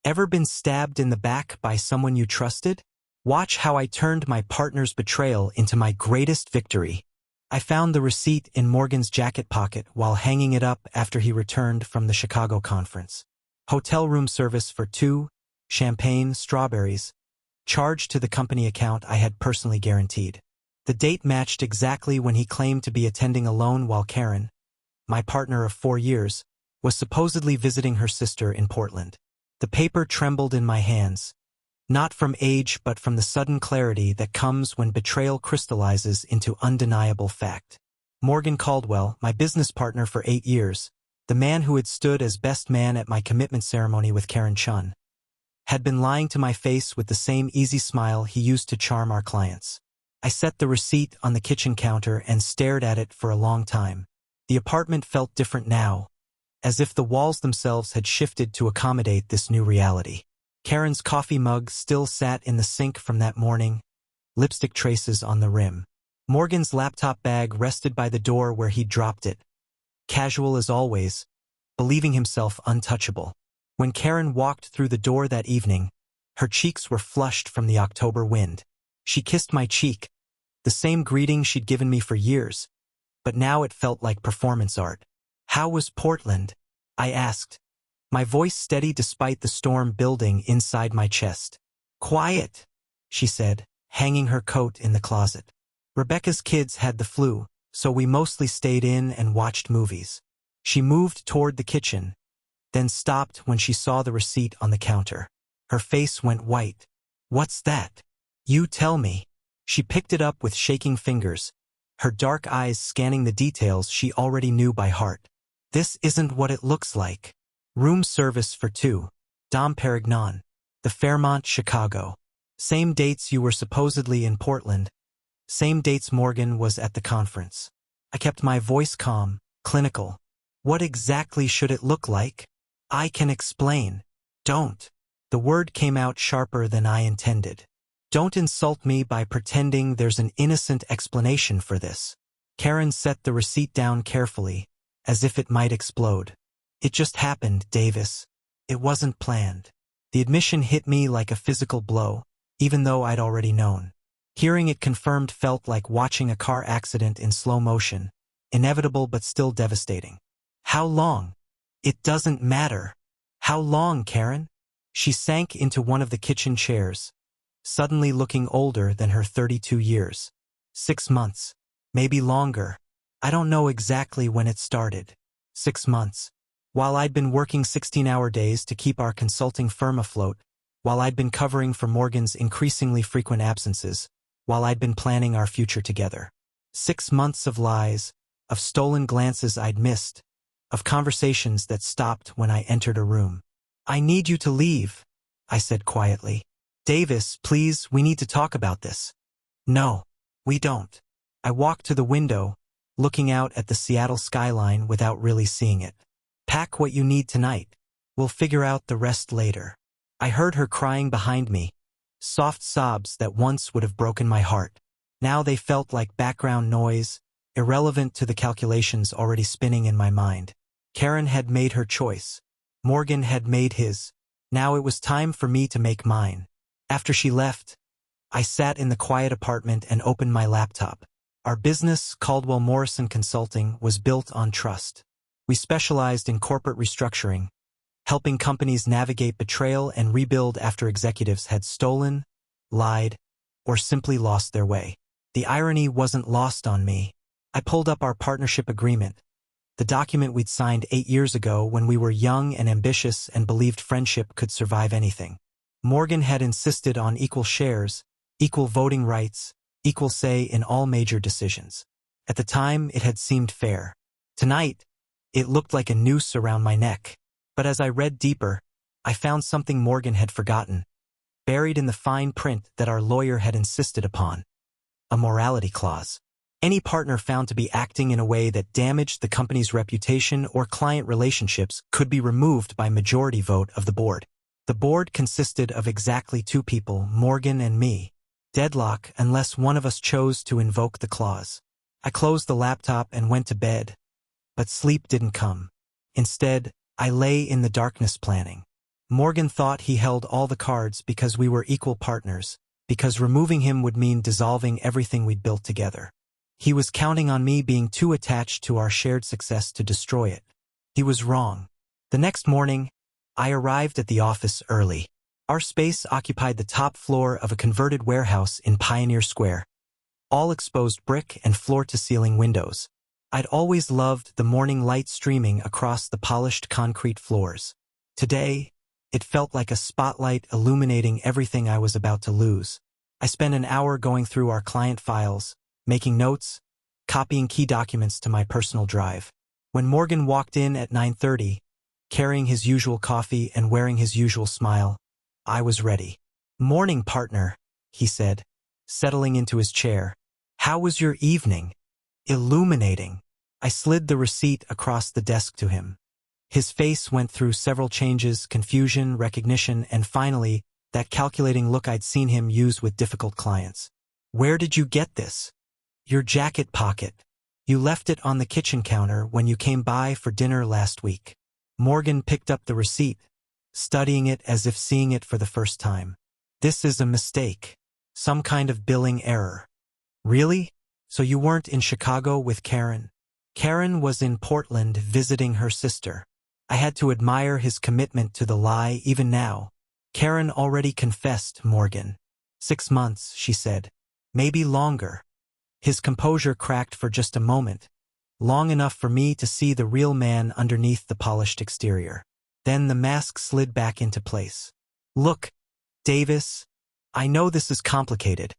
Ever been stabbed in the back by someone you trusted? Watch how I turned my partner's betrayal into my greatest victory. I found the receipt in Morgan's jacket pocket while hanging it up after he returned from the Chicago conference. Hotel room service for 2, champagne, strawberries, charged to the company account I had personally guaranteed. The date matched exactly when he claimed to be attending alone while Karen, my partner of 4 years, was supposedly visiting her sister in Portland. The paper trembled in my hands, not from age but from the sudden clarity that comes when betrayal crystallizes into undeniable fact. Morgan Caldwell, my business partner for 8 years, the man who had stood as best man at my commitment ceremony with Karen Chun, had been lying to my face with the same easy smile he used to charm our clients. I set the receipt on the kitchen counter and stared at it for a long time. The apartment felt different now, as if the walls themselves had shifted to accommodate this new reality. Karen's coffee mug still sat in the sink from that morning, lipstick traces on the rim. Morgan's laptop bag rested by the door where he'd dropped it, casual as always, believing himself untouchable. When Karen walked through the door that evening, her cheeks were flushed from the October wind. She kissed my cheek, the same greeting she'd given me for years, but now it felt like performance art. "How was Portland?" I asked, my voice steady despite the storm building inside my chest. "Quiet," she said, hanging her coat in the closet. "Rebecca's kids had the flu, so we mostly stayed in and watched movies." She moved toward the kitchen, then stopped when she saw the receipt on the counter. Her face went white. "What's that?" "You tell me." She picked it up with shaking fingers, her dark eyes scanning the details she already knew by heart. "This isn't what it looks like. Room service for 2, Dom Perignon, the Fairmont, Chicago. Same dates you were supposedly in Portland. Same dates Morgan was at the conference." I kept my voice calm, clinical. "What exactly should it look like?" "I can explain." "Don't." The word came out sharper than I intended. "Don't insult me by pretending there's an innocent explanation for this." Karen set the receipt down carefully, as if it might explode. "It just happened, Davis. It wasn't planned." The admission hit me like a physical blow, even though I'd already known. Hearing it confirmed felt like watching a car accident in slow motion, inevitable but still devastating. "How long?" "It doesn't matter." "How long, Karen?" She sank into one of the kitchen chairs, suddenly looking older than her 32 years. 6 months. Maybe longer. I don't know exactly when it started. 6 months. While I'd been working 16-hour days to keep our consulting firm afloat, while I'd been covering for Morgan's increasingly frequent absences, while I'd been planning our future together. 6 months of lies, of stolen glances I'd missed, of conversations that stopped when I entered a room. "I need you to leave," I said quietly. "Davis, please, we need to talk about this." "No, we don't." I walked to the window, looking out at the Seattle skyline without really seeing it. "Pack what you need tonight. We'll figure out the rest later." I heard her crying behind me, soft sobs that once would have broken my heart. Now they felt like background noise, irrelevant to the calculations already spinning in my mind. Karen had made her choice. Morgan had made his. Now it was time for me to make mine. After she left, I sat in the quiet apartment and opened my laptop. Our business, Caldwell Morrison Consulting, was built on trust. We specialized in corporate restructuring, helping companies navigate betrayal and rebuild after executives had stolen, lied, or simply lost their way. The irony wasn't lost on me. I pulled up our partnership agreement, the document we'd signed 8 years ago when we were young and ambitious and believed friendship could survive anything. Morgan had insisted on equal shares, equal voting rights, equal say in all major decisions. At the time, it had seemed fair. Tonight, it looked like a noose around my neck. But as I read deeper, I found something Morgan had forgotten, buried in the fine print that our lawyer had insisted upon. A morality clause. Any partner found to be acting in a way that damaged the company's reputation or client relationships could be removed by majority vote of the board. The board consisted of exactly 2 people, Morgan and me. Deadlock unless one of us chose to invoke the clause. I closed the laptop and went to bed, but sleep didn't come. Instead, I lay in the darkness planning. Morgan thought he held all the cards because we were equal partners, because removing him would mean dissolving everything we'd built together. He was counting on me being too attached to our shared success to destroy it. He was wrong. The next morning, I arrived at the office early. Our space occupied the top floor of a converted warehouse in Pioneer Square. All exposed brick and floor-to-ceiling windows. I'd always loved the morning light streaming across the polished concrete floors. Today, it felt like a spotlight illuminating everything I was about to lose. I spent an hour going through our client files, making notes, copying key documents to my personal drive. When Morgan walked in at 9:30, carrying his usual coffee and wearing his usual smile, I was ready. "Morning, partner," he said, settling into his chair. "How was your evening?" "Illuminating." I slid the receipt across the desk to him. His face went through several changes: confusion, recognition, and finally, that calculating look I'd seen him use with difficult clients. "Where did you get this?" "Your jacket pocket. You left it on the kitchen counter when you came by for dinner last week." Morgan picked up the receipt, studying it as if seeing it for the first time. "This is a mistake. Some kind of billing error." "Really? So you weren't in Chicago with Karen?" Karen was in Portland visiting her sister. I had to admire his commitment to the lie even now. "Karen already confessed, Morgan." 6 months, she said. "Maybe longer." His composure cracked for just a moment, long enough for me to see the real man underneath the polished exterior. Then the mask slid back into place. "Look, Davis, I know this is complicated."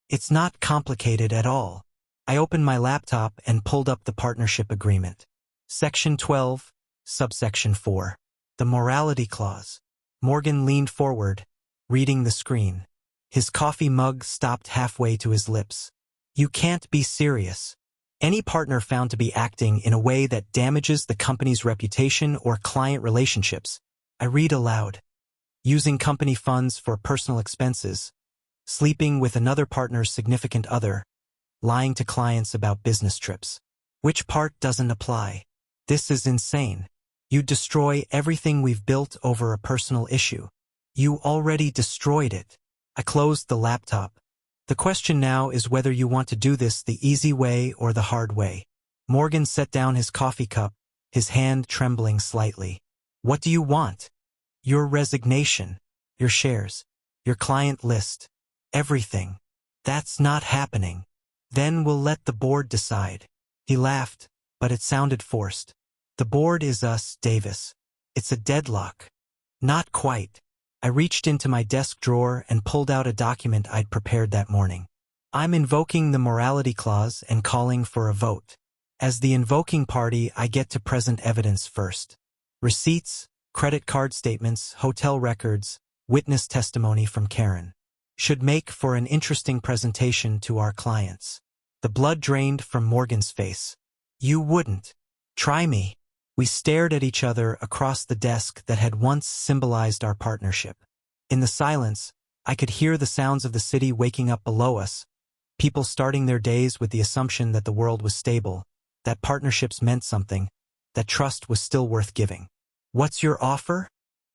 "It's not complicated at all." I opened my laptop and pulled up the partnership agreement. Section 12, subsection 4. The morality clause. Morgan leaned forward, reading the screen. His coffee mug stopped halfway to his lips. "You can't be serious. Any partner found to be acting in a way that damages the company's reputation or client relationships," I read aloud. "Using company funds for personal expenses, sleeping with another partner's significant other, lying to clients about business trips. Which part doesn't apply? This is insane. You destroy everything we've built over a personal issue. You already destroyed it." I closed the laptop. "The question now is whether you want to do this the easy way or the hard way." Morgan set down his coffee cup, his hand trembling slightly. "What do you want?" "Your resignation, your shares, your client list, everything." "That's not happening." "Then we'll let the board decide." He laughed, but it sounded forced. "The board is us, Davis. It's a deadlock." "Not quite." I reached into my desk drawer and pulled out a document I'd prepared that morning. "I'm invoking the morality clause and calling for a vote. As the invoking party, I get to present evidence first. Receipts, credit card statements, hotel records, witness testimony from Karen. Should make for an interesting presentation to our clients." The blood drained from Morgan's face. "You wouldn't. Try me." We stared at each other across the desk that had once symbolized our partnership. In the silence, I could hear the sounds of the city waking up below us, people starting their days with the assumption that the world was stable, that partnerships meant something, that trust was still worth giving. "What's your offer?"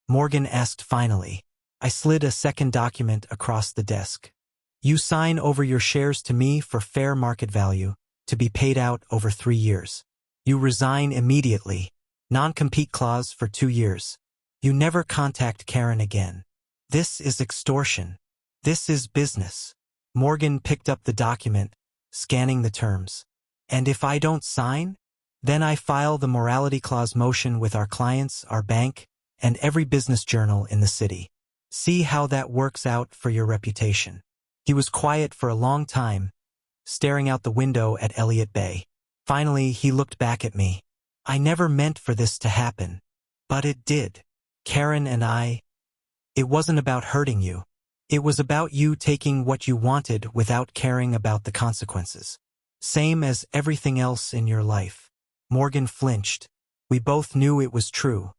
Morgan asked finally. I slid a second document across the desk. "You sign over your shares to me for fair market value, to be paid out over 3 years. You resign immediately. Non-compete clause for 2 years. You never contact Karen again." This is extortion. This is business. Morgan picked up the document, scanning the terms. "And if I don't sign? Then I file the morality clause motion with our clients, our bank, and every business journal in the city. See how that works out for your reputation." He was quiet for a long time, staring out the window at Elliott Bay. Finally, he looked back at me. "I never meant for this to happen. But it did. Karen and I. It wasn't about hurting you. It was about you taking what you wanted without caring about the consequences. Same as everything else in your life." Morgan flinched. We both knew it was true.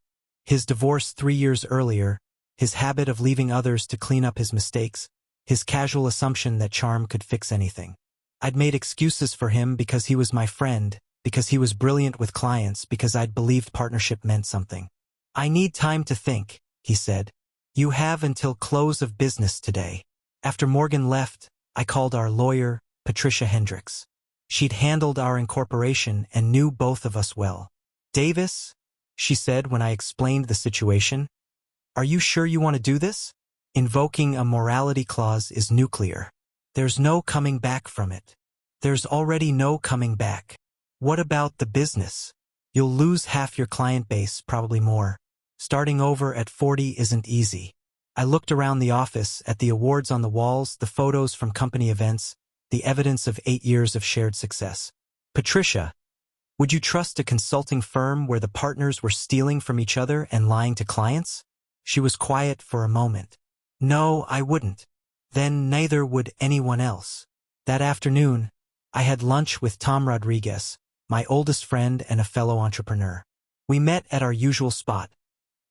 His divorce 3 years earlier, his habit of leaving others to clean up his mistakes, his casual assumption that charm could fix anything. I'd made excuses for him because he was my friend, because he was brilliant with clients, because I'd believed partnership meant something. "I need time to think," he said. You have until close of business today. After Morgan left, I called our lawyer, Patricia Hendricks. She'd handled our incorporation and knew both of us well. Davis, she said when I explained the situation, are you sure you want to do this? Invoking a morality clause is nuclear. There's no coming back from it. There's already no coming back. What about the business? You'll lose half your client base, probably more. Starting over at 40 isn't easy. I looked around the office at the awards on the walls, the photos from company events, the evidence of 8 years of shared success. Patricia, would you trust a consulting firm where the partners were stealing from each other and lying to clients? She was quiet for a moment. No, I wouldn't. Then neither would anyone else. That afternoon, I had lunch with Tom Rodriguez, my oldest friend and a fellow entrepreneur. We met at our usual spot,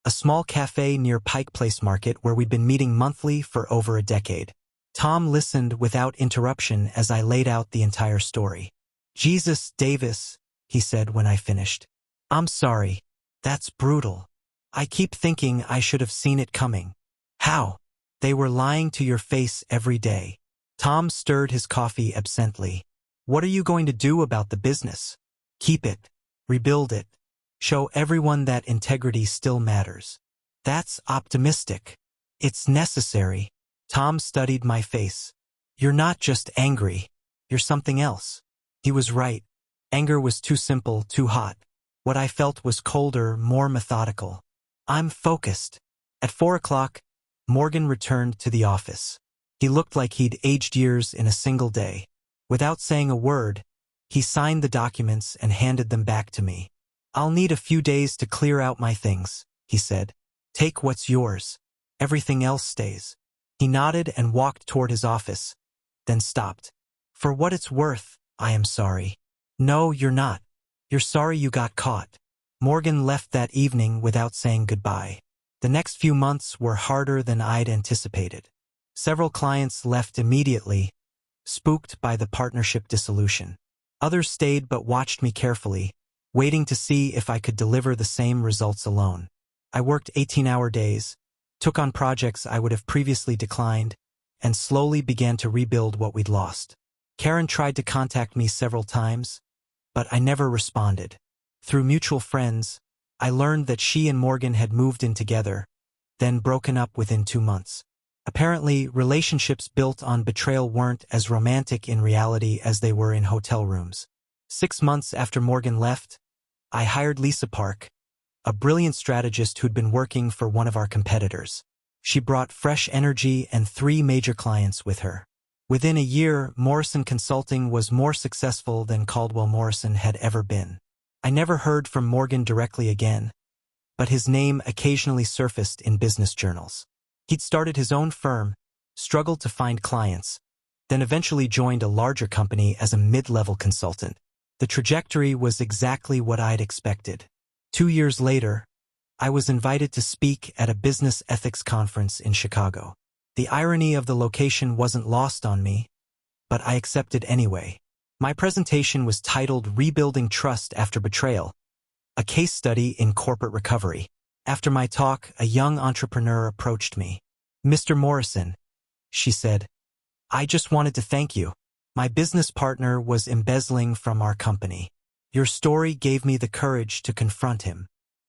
a small cafe near Pike Place Market where we'd been meeting monthly for over a decade. Tom listened without interruption as I laid out the entire story. Jesus, Davis, he said when I finished. I'm sorry. That's brutal. I keep thinking I should have seen it coming. How? They were lying to your face every day. Tom stirred his coffee absently. What are you going to do about the business? Keep it. Rebuild it. Show everyone that integrity still matters. That's optimistic. It's necessary. Tom studied my face. You're not just angry. You're something else. He was right. Anger was too simple, too hot. What I felt was colder, more methodical. I'm focused. At 4 o'clock, Morgan returned to the office. He looked like he'd aged years in a single day. Without saying a word, he signed the documents and handed them back to me. I'll need a few days to clear out my things, he said. Take what's yours. Everything else stays. He nodded and walked toward his office, then stopped. For what it's worth, I am sorry. No, you're not. You're sorry you got caught. Morgan left that evening without saying goodbye. The next few months were harder than I'd anticipated. Several clients left immediately, spooked by the partnership dissolution. Others stayed but watched me carefully, waiting to see if I could deliver the same results alone. I worked 18-hour days, took on projects I would have previously declined, and slowly began to rebuild what we'd lost. Karen tried to contact me several times, but I never responded. Through mutual friends, I learned that she and Morgan had moved in together, then broken up within 2 months. Apparently, relationships built on betrayal weren't as romantic in reality as they were in hotel rooms. 6 months after Morgan left, I hired Lisa Park, a brilliant strategist who'd been working for one of our competitors. She brought fresh energy and 3 major clients with her. Within a year, Morrison Consulting was more successful than Caldwell Morrison had ever been. I never heard from Morgan directly again, but his name occasionally surfaced in business journals. He'd started his own firm, struggled to find clients, then eventually joined a larger company as a mid-level consultant. The trajectory was exactly what I'd expected. 2 years later, I was invited to speak at a business ethics conference in Chicago. The irony of the location wasn't lost on me, but I accepted anyway. My presentation was titled Rebuilding Trust After Betrayal, a case study in corporate recovery. After my talk, a young entrepreneur approached me. Mr. Morrison, she said, I just wanted to thank you. My business partner was embezzling from our company. Your story gave me the courage to confront him.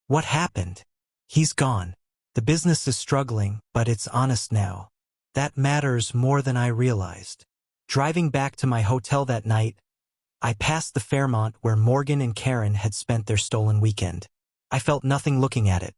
What happened? He's gone. The business is struggling, but it's honest now. That matters more than I realized. Driving back to my hotel that night, I passed the Fairmont where Morgan and Karen had spent their stolen weekend. I felt nothing looking at it.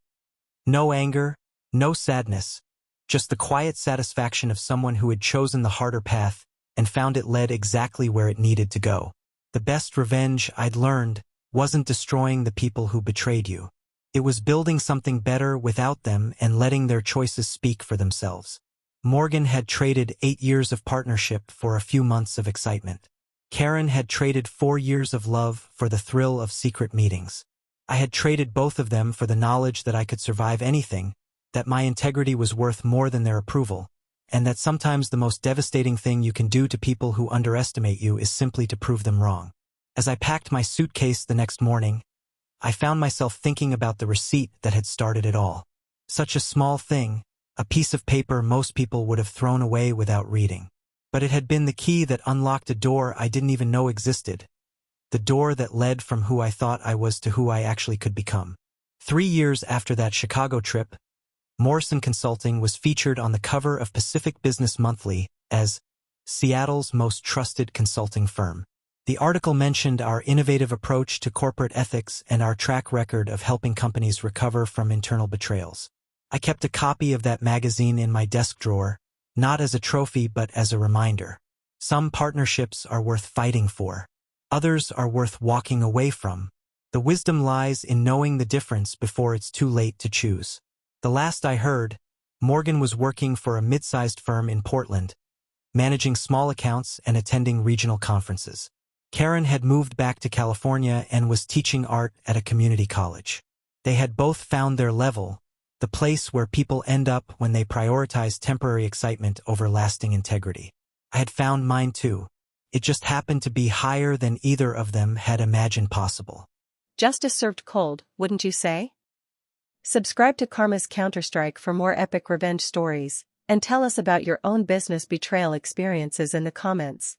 No anger, no sadness, just the quiet satisfaction of someone who had chosen the harder path and found it led exactly where it needed to go. The best revenge, I'd learned, wasn't destroying the people who betrayed you. It was building something better without them and letting their choices speak for themselves. Morgan had traded 8 years of partnership for a few months of excitement. Karen had traded 4 years of love for the thrill of secret meetings. I had traded both of them for the knowledge that I could survive anything, that my integrity was worth more than their approval, and that sometimes the most devastating thing you can do to people who underestimate you is simply to prove them wrong. As I packed my suitcase the next morning, I found myself thinking about the receipt that had started it all. Such a small thing, a piece of paper most people would have thrown away without reading. But it had been the key that unlocked a door I didn't even know existed. The door that led from who I thought I was to who I actually could become. 3 years after that Chicago trip, Morrison Consulting was featured on the cover of Pacific Business Monthly as Seattle's most trusted consulting firm. The article mentioned our innovative approach to corporate ethics and our track record of helping companies recover from internal betrayals. I kept a copy of that magazine in my desk drawer, not as a trophy but as a reminder. Some partnerships are worth fighting for. Others are worth walking away from. The wisdom lies in knowing the difference before it's too late to choose. The last I heard, Morgan was working for a mid-sized firm in Portland, managing small accounts and attending regional conferences. Karen had moved back to California and was teaching art at a community college. They had both found their level, the place where people end up when they prioritize temporary excitement over lasting integrity. I had found mine too. It just happened to be higher than either of them had imagined possible. Justice served cold, wouldn't you say? Subscribe to Karma's Counterstrike for more epic revenge stories, and tell us about your own business betrayal experiences in the comments.